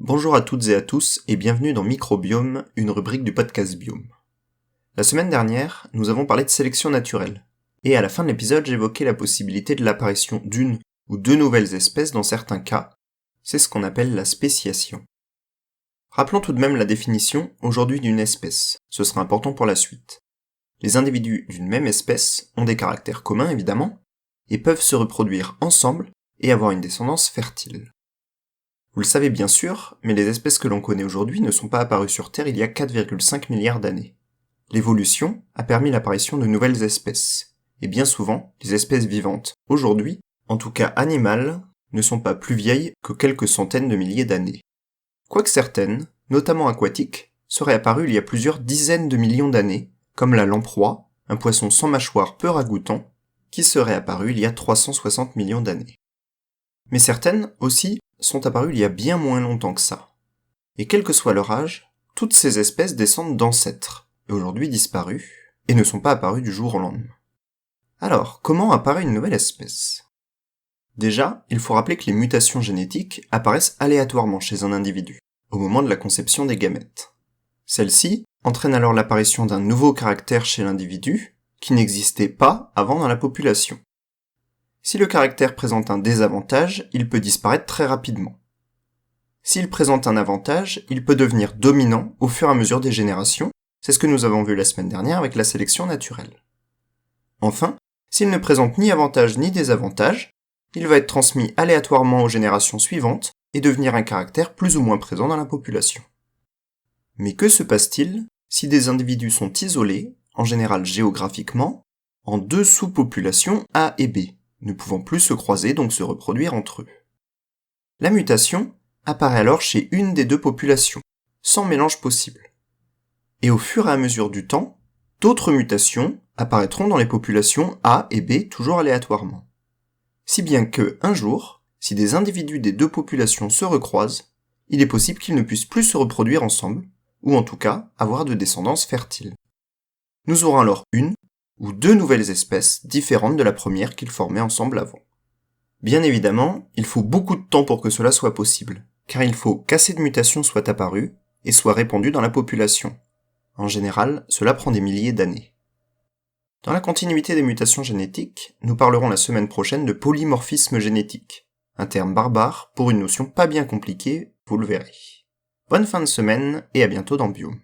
Bonjour à toutes et à tous et bienvenue dans Microbiome, une rubrique du podcast Biome. La semaine dernière, nous avons parlé de sélection naturelle, et à la fin de l'épisode j'évoquais la possibilité de l'apparition d'une ou deux nouvelles espèces dans certains cas, c'est ce qu'on appelle la spéciation. Rappelons tout de même la définition aujourd'hui d'une espèce, ce sera important pour la suite. Les individus d'une même espèce ont des caractères communs évidemment, et peuvent se reproduire ensemble et avoir une descendance fertile. Vous le savez bien sûr, mais les espèces que l'on connaît aujourd'hui ne sont pas apparues sur Terre il y a 4,5 milliards d'années. L'évolution a permis l'apparition de nouvelles espèces, et bien souvent, les espèces vivantes, aujourd'hui, en tout cas animales, ne sont pas plus vieilles que quelques centaines de milliers d'années. Quoique certaines, notamment aquatiques, seraient apparues il y a plusieurs dizaines de millions d'années, comme la lamproie, un poisson sans mâchoire peu ragoûtant, qui serait apparu il y a 360 millions d'années. Mais certaines, aussi, sont apparues il y a bien moins longtemps que ça. Et quel que soit leur âge, toutes ces espèces descendent d'ancêtres, et aujourd'hui disparues, et ne sont pas apparues du jour au lendemain. Alors, comment apparaît une nouvelle espèce ? Déjà, il faut rappeler que les mutations génétiques apparaissent aléatoirement chez un individu, au moment de la conception des gamètes. Celles-ci entraînent alors l'apparition d'un nouveau caractère chez l'individu, qui n'existait pas avant dans la population. Si le caractère présente un désavantage, il peut disparaître très rapidement. S'il présente un avantage, il peut devenir dominant au fur et à mesure des générations, c'est ce que nous avons vu la semaine dernière avec la sélection naturelle. Enfin, s'il ne présente ni avantage ni désavantage, il va être transmis aléatoirement aux générations suivantes et devenir un caractère plus ou moins présent dans la population. Mais que se passe-t-il si des individus sont isolés, en général géographiquement, en deux sous-populations A et B, ne pouvant plus se croiser donc se reproduire entre eux? La mutation apparaît alors chez une des deux populations, sans mélange possible. Et au fur et à mesure du temps, d'autres mutations apparaîtront dans les populations A et B toujours aléatoirement. Si bien que, un jour, si des individus des deux populations se recroisent, il est possible qu'ils ne puissent plus se reproduire ensemble, ou en tout cas avoir de descendance fertile. Nous aurons alors une ou deux nouvelles espèces différentes de la première qu'ils formaient ensemble avant. Bien évidemment, il faut beaucoup de temps pour que cela soit possible, car il faut qu'assez de mutations soient apparues et soient répandues dans la population. En général, cela prend des milliers d'années. Dans la continuité des mutations génétiques, nous parlerons la semaine prochaine de polymorphisme génétique, un terme barbare pour une notion pas bien compliquée, vous le verrez. Bonne fin de semaine et à bientôt dans Biome.